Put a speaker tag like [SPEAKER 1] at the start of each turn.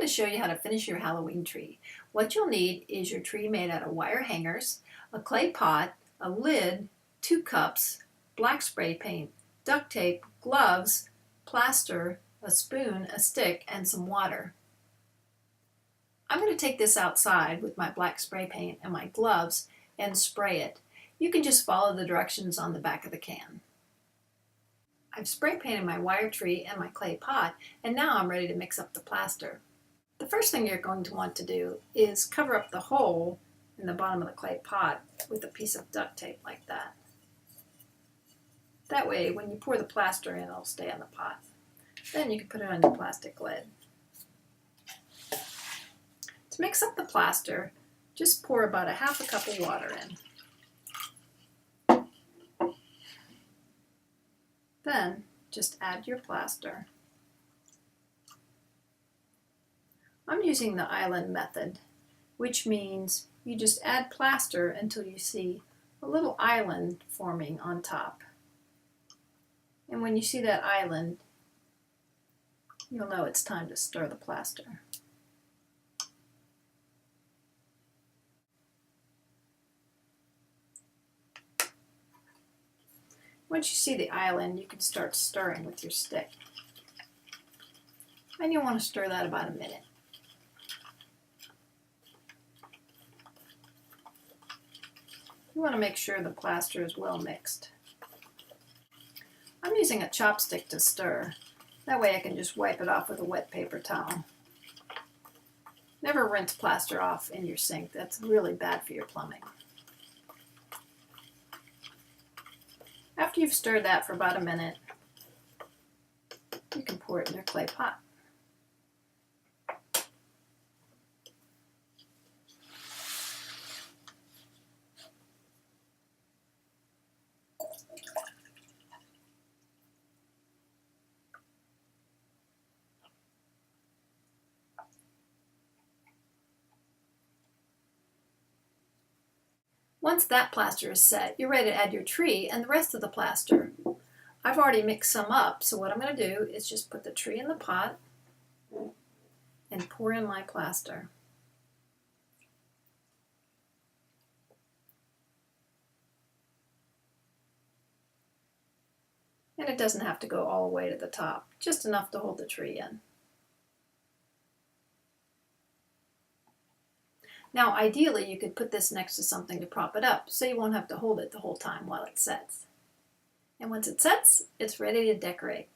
[SPEAKER 1] to show you how to finish your Halloween tree. What you'll need is your tree made out of wire hangers, a clay pot, a lid, 2 cups, black spray paint, duct tape, gloves, plaster, a spoon, a stick, and some water. I'm going to take this outside with my black spray paint and my gloves and spray it. You can just follow the directions on the back of the can. I've spray painted my wire tree and my clay pot, and now I'm ready to mix up the plaster. The first thing you're going to want to do is cover up the hole in the bottom of the clay pot with a piece of duct tape like that. That way, when you pour the plaster in, it'll stay on the pot. Then you can put it on your plastic lid. To mix up the plaster, just pour about a half a cup of water in. Then just add your plaster. I'm using the island method, which means you just add plaster until you see a little island forming on top. And when you see that island, you'll know it's time to stir the plaster. Once you see the island, you can start stirring with your stick. And you want to stir that about a minute. You want to make sure the plaster is well mixed. I'm using a chopstick to stir. That way I can just wipe it off with a wet paper towel. Never rinse plaster off in your sink. That's really bad for your plumbing. After you've stirred that for about a minute, you can pour it in your clay pot. Once that plaster is set, you're ready to add your tree and the rest of the plaster. I've already mixed some up, so what I'm going to do is just put the tree in the pot and pour in my plaster. And it doesn't have to go all the way to the top, just enough to hold the tree in. Now, ideally, you could put this next to something to prop it up, so you won't have to hold it the whole time while it sets. And once it sets, it's ready to decorate.